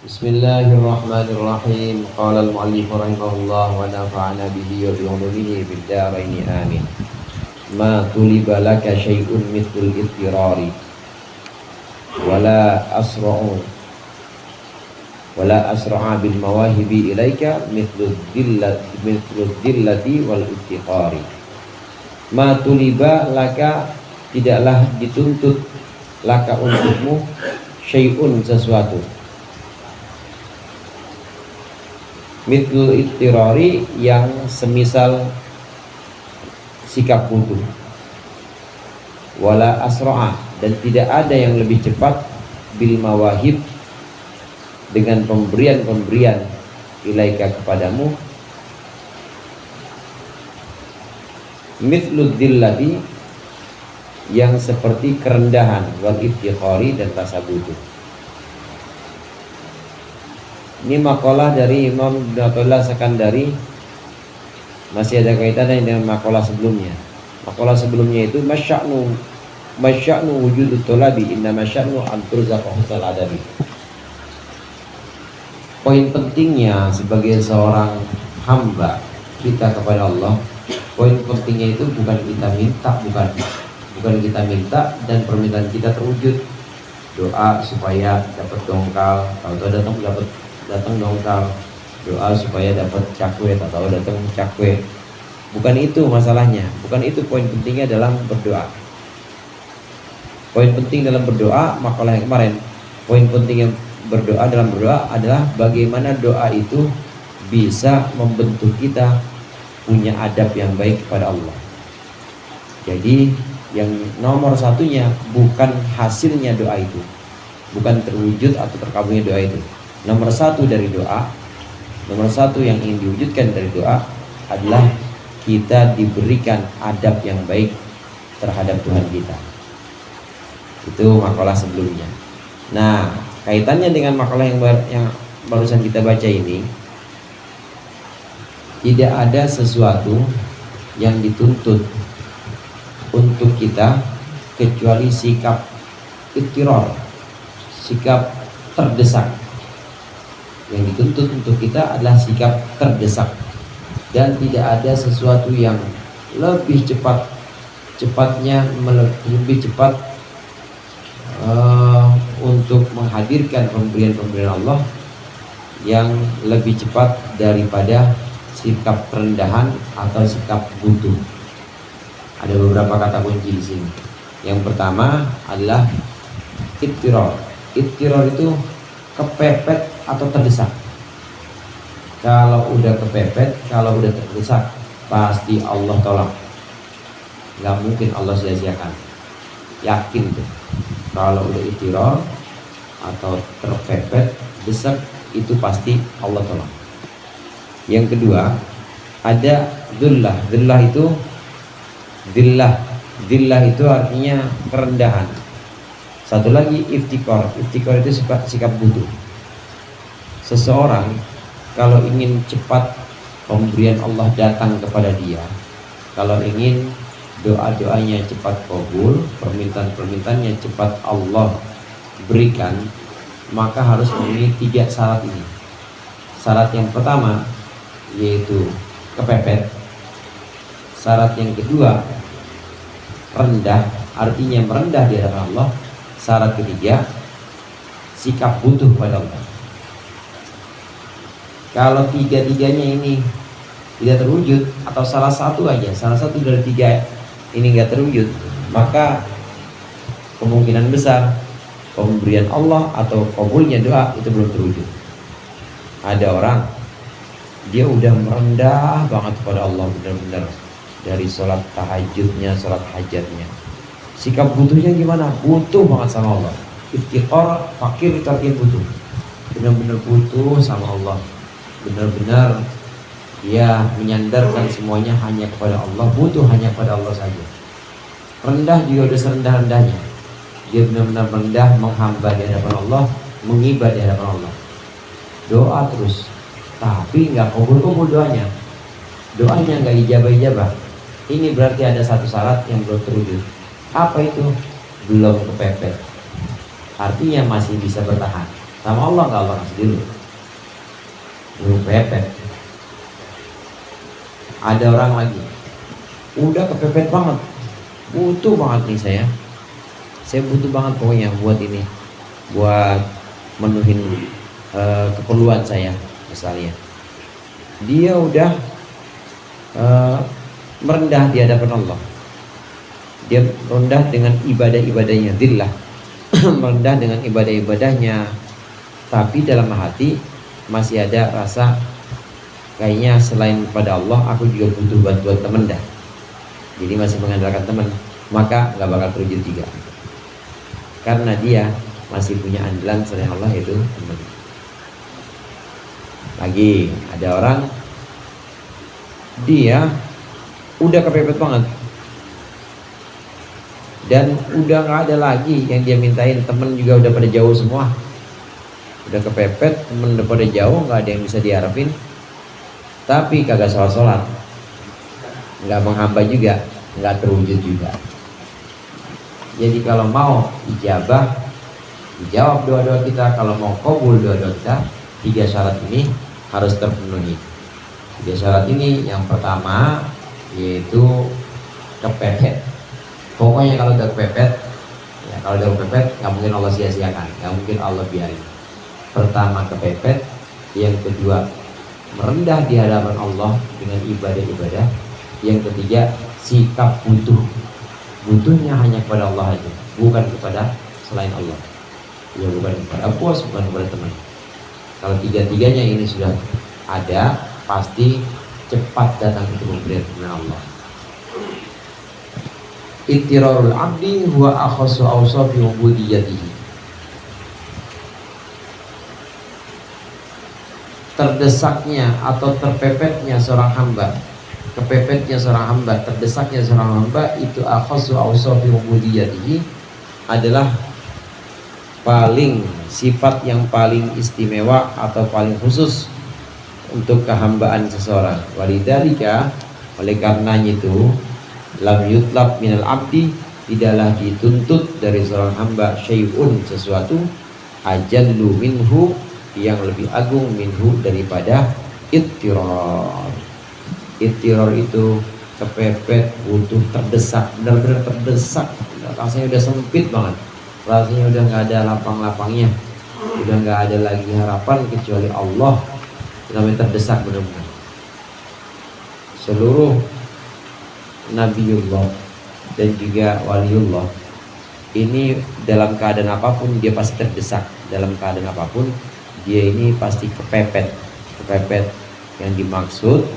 Bismillahirrahmanirrahim. Qala al-mu'allif rahimahullah wa nafa'ana bihi wa bi'ulumihi fid dharain amin. Ma tuliba laka syai'un mithlul ittirari wala asra'a bil mawahibi ilaika mithlud dillati wal ittiqari. Ma tuliba laka, tidaklah dituntut, laka untukmu, syai'un sesuatu, mithlul ittirari yang semisal sikap butuh, wala asra'a dan tidak ada yang lebih cepat, bil mawahib dengan pemberian-pemberian, ilaika kepadamu, mithlud dillati yang seperti kerendahan, wal iftikhari dan rasa butuh. Ini makalah dari Imam Ibn Sakandari, masih ada kaitannya dengan makalah sebelumnya. Makalah sebelumnya itu masya'nu wujudut tolabi inna masya'nu anturzaqa husnal adabi. Poin pentingnya sebagai seorang hamba kita kepada Allah, poin pentingnya itu bukan kita minta, bukan kita minta dan permintaan kita terwujud. Doa supaya dapat dongkal, kalau datang dongkal, doa supaya dapat cakwe atau datang cakwe. Bukan itu masalahnya, bukan itu poin pentingnya dalam berdoa. Poin penting dalam berdoa, makalah yang kemarin, poin penting yang dalam berdoa adalah bagaimana doa itu bisa membentuk kita punya adab yang baik kepada Allah. Jadi yang nomor satunya bukan hasilnya doa itu, bukan terwujud atau terkabulnya doa itu. Nomor satu yang ingin diwujudkan dari doa adalah kita diberikan adab yang baik terhadap Tuhan kita. Itu makalah sebelumnya. Nah, kaitannya dengan makalah yang barusan kita baca ini, tidak ada sesuatu yang dituntut untuk kita kecuali sikap ittiror, sikap terdesak. Yang dituntut untuk kita adalah sikap terdesak, dan tidak ada sesuatu yang lebih cepat untuk menghadirkan pemberian Allah yang lebih cepat daripada sikap kerendahan atau sikap butuh. Ada beberapa kata kunci di sini. Yang pertama adalah ittiror. Ittiror itu kepepet atau terdesak. Kalau udah kepepet, kalau udah terdesak, pasti Allah tolong. Gak mungkin Allah sia-siakan. Yakin tuh. Kalau udah ittiror atau terpepet, desak, itu pasti Allah tolong. Yang kedua, ada dhullah. Dhillah itu artinya kerendahan. Satu lagi iftikor. Iftikor itu sikap butuh. Seseorang kalau ingin cepat pemberian Allah datang kepada dia, kalau ingin doa-doanya cepat kabul, permintaan-permintaannya cepat Allah berikan, maka harus memenuhi 3 syarat ini. Syarat yang pertama yaitu kepepet. Syarat yang kedua rendah, artinya merendah di hadapan Allah. Syarat ketiga sikap butuh pada Allah. Kalau 3-tiganya ini tidak terwujud, atau salah satu dari 3 ini nggak terwujud, maka kemungkinan besar pemberian Allah atau kabulnya doa itu belum terwujud. Ada orang dia udah merendah banget kepada Allah, benar-benar dari sholat tahajudnya, sholat hajatnya, sikap butuhnya gimana? Butuh banget sama Allah. Iftiqar, fakir itu artinya butuh, benar-benar butuh sama Allah, benar-benar dia menyandarkan semuanya hanya kepada Allah, butuh hanya kepada Allah saja. Rendah juga udah serendah-rendahnya, dia benar-benar rendah, menghamba di hadapan Allah, mengibadah di hadapan Allah, doa terus, tapi nggak kabul doanya nggak ijabah. Ini berarti ada satu syarat yang belum terwujud. Apa itu? Belum kepepet. Artinya masih bisa bertahan. sama Allah nggak Allah kasih dulu. Belum pepet. Ada orang lagi udah kepepet banget, butuh banget nih saya butuh banget pokoknya buat ini, buat menuhin keperluan saya misalnya. Dia udah merendah di hadapan Allah, dia merendah dengan ibadah-ibadahnya, zillah merendah dengan ibadah-ibadahnya, tapi dalam hati masih ada rasa kayaknya selain pada Allah aku juga butuh bantuan teman dah. Jadi masih mengandalkan teman, maka nggak bakal terwujud juga, karena dia masih punya andalan selain Allah, yaitu teman. Lagi ada orang dia udah kepepet banget dan udah nggak ada lagi yang dia mintain, temen juga udah pada jauh semua, udah kepepet, temen udah pada jauh, nggak ada yang bisa diharapin, tapi kagak sholat, nggak menghamba juga, nggak terwujud juga. Jadi kalau mau ijabah, dijawab doa-doa kita, kalau mau kabul doa-doa kita, 3 syarat ini harus terpenuhi. 3 syarat ini, yang pertama yaitu kepepet. Pokoknya kalau udah kepepet, ya kalau udah kepepet nggak mungkin Allah sia-siakan, nggak mungkin Allah biarin. Pertama kepepet, yang kedua merendah di hadapan Allah dengan ibadah-ibadah, yang ketiga sikap butuhnya hanya kepada Allah aja, bukan kepada selain Allah, ya bukan kepada bos, bukan kepada teman. Kalau tiga-tiganya ini sudah ada, pasti cepat datang itu pemberian Allah. Ittirarul abdi huwa akhassu awsafi ubudiyyatihi. Terdesaknya atau terpepetnya seorang hamba, kepepetnya seorang hamba, terdesaknya seorang hamba itu akhassu awsafi ubudiyyatihi, adalah sifat yang paling istimewa atau paling khusus untuk kehambaan seseorang. Walidzalika, oleh karenanya itu, lam yutlab minal abdi, tidaklah dituntut dari seorang hamba syai'un, sesuatu, ajallu minhu, yang lebih agung, minhu, daripada ittirar. Ittirar itu kepepet, butuh, terdesak, benar-benar terdesak, rasanya udah sempit banget, rasanya udah nggak ada lapang-lapangnya, udah nggak ada lagi harapan kecuali Allah. Namanya terdesak benar-benar. Seluruh Nabiullah dan juga waliullah ini dalam keadaan apapun dia pasti terdesak, dalam keadaan apapun dia ini pasti kepepet. Yang dimaksud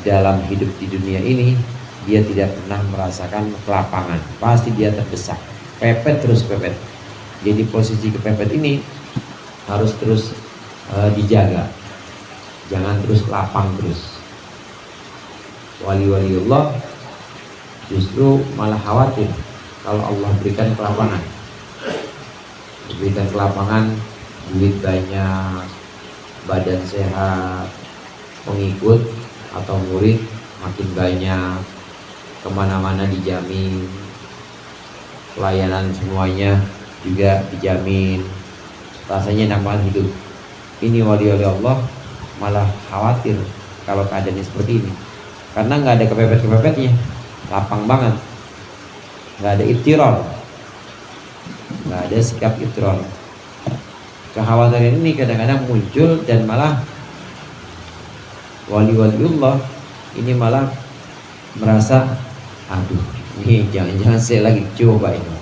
dalam hidup di dunia ini, dia tidak pernah merasakan kelapangan, pasti dia terdesak, pepet terus pepet. Jadi posisi kepepet ini harus terus dijaga, jangan terus lapang terus. Wali-waliullah justru malah khawatir kalau Allah berikan kelapangan, duit banyak, badan sehat, pengikut atau murid makin banyak, kemana-mana dijamin, pelayanan semuanya juga dijamin, rasanya nambah hidup. Ini wali-wali Allah malah khawatir kalau keadaannya seperti ini, karena nggak ada kepepet-kepepetnya, lapang banget, nggak ada ittirar, nggak ada sikap ittirar. Kekhawatiran ini kadang-kadang muncul, dan malah wali-waliullah ini malah merasa, aduh, ini jangan-jangan saya lagi coba ini,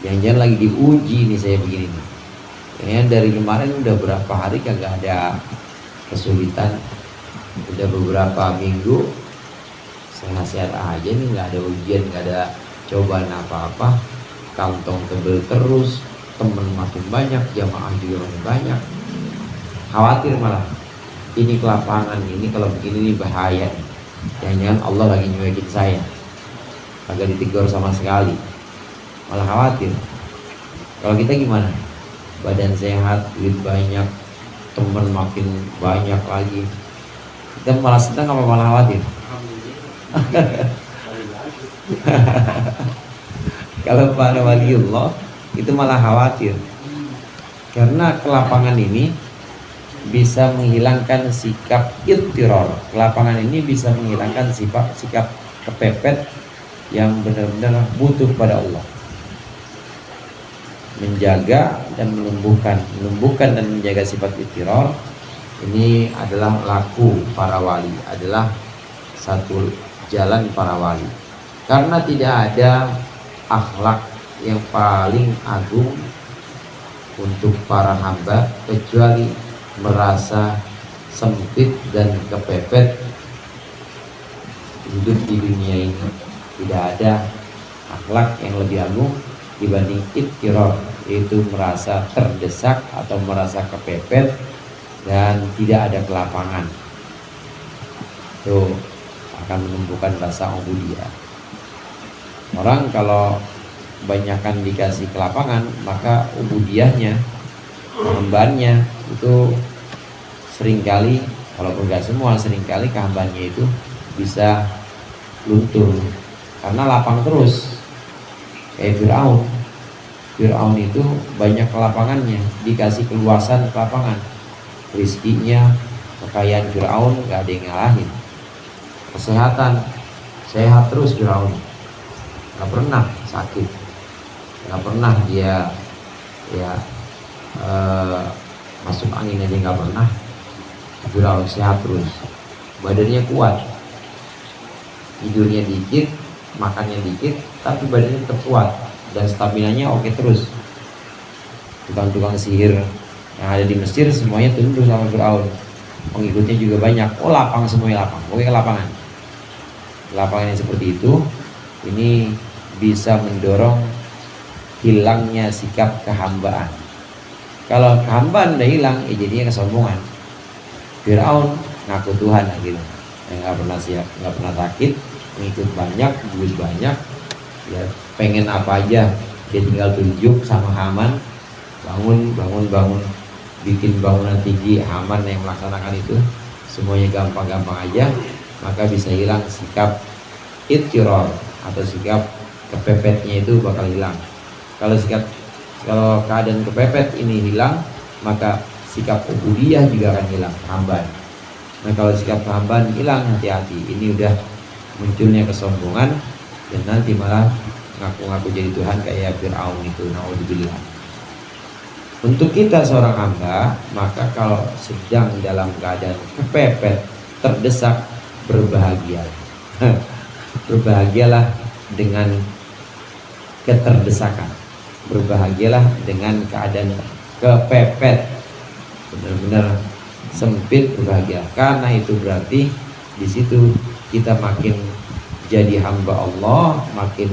jangan-jangan lagi diuji nih saya begini nih. Ya, dari kemarin udah berapa hari kagak ada kesulitan, udah beberapa minggu sehat-sehat aja nih, nggak ada ujian, nggak ada cobaan apa-apa, kantong tebel terus, temen makin banyak, jamaah juga makin banyak. Khawatir malah, ini kelapangan, ini kalau begini ini bahaya, jangan-jangan Allah lagi nyuekin saya, kagak ditegur sama sekali, malah khawatir. Kalau kita gimana? Badan sehat, duit banyak, temen makin banyak lagi, kita malah senang apa malah khawatir? Kalau para waliullah itu malah khawatir. Karena kelapangan ini bisa menghilangkan sikap ittiror. Kelapangan ini bisa menghilangkan sikap kepepet yang benar-benar butuh pada Allah. Menjaga dan menumbuhkan dan menjaga sifat ittiror ini adalah laku para wali, adalah satu jalan para wali. Karena tidak ada akhlak yang paling agung untuk para hamba kecuali merasa sempit dan kepepet hidup di dunia ini. Tidak ada akhlak yang lebih agung dibanding ittiror, yaitu merasa terdesak atau merasa kepepet dan tidak ada kelapangan. Itu akan menumbuhkan rasa ubudiyah. Orang kalau kebanyakan dikasih kelapangan, maka ubudiyahnya, kehambaannya itu seringkali, walaupun gak semua, seringkali kehambaannya itu bisa luntur karena lapang terus. Kayak Fir'aun itu banyak kelapangannya, dikasih keluasan kelapangan, rizkinya, kekayaan Fir'aun gak ada yang ngalahin. Kesehatan, sehat terus Fir'aun, gak pernah sakit, gak pernah dia masuk angin aja gak pernah. Fir'aun sehat terus, badannya kuat, tidurnya dikit, makannya dikit, tapi badannya tetap kuat dan staminanya oke terus. Tukang-tukang sihir yang ada di Mesir semuanya tunduk sama Fir'aun, pengikutnya juga banyak. Oh lapang, semuanya lapang, oke lapangan. Lapangan yang seperti itu ini bisa mendorong hilangnya sikap kehambaan. Kalau kehambaan udah hilang, ya jadinya kesombongan. Fir'aun ngaku Tuhan gitu, nggak pernah siap, nggak pernah sakit, pengikut banyak, duit banyak, ya pengen apa aja dia tinggal tunjuk sama Haman, bangun, bikin bangunan tinggi. Haman yang melaksanakan itu semuanya gampang-gampang aja, maka bisa hilang sikap ittiror atau sikap kepepetnya itu bakal hilang. Kalau keadaan kepepet ini hilang, maka sikap ubudiyah juga akan hilang, kehambaan. Nah kalau sikap kehambaan hilang, hati-hati, ini udah munculnya kesombongan dan nanti malah ngaku-ngaku jadi Tuhan kayak Fir'aun itu, naudzubillah. Untuk kita seorang hamba, maka kalau sedang dalam keadaan kepepet, terdesak, berbahagialah. Berbahagialah dengan keterdesakan, berbahagialah dengan keadaan kepepet, benar-benar sempit, berbahagia. Karena itu berarti di situ kita makin jadi hamba Allah, makin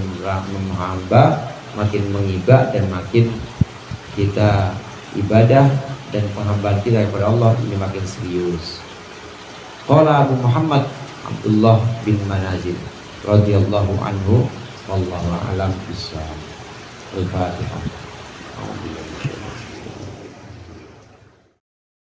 menghamba, makin mengibah, dan makin kita ibadah dan penghambaan kita kepada Allah ini makin serius. Qala Abu Muhammad Abdullah bin Manazil radhiyallahu anhu, wallahu a'lam bishawab. Al-Fatihah.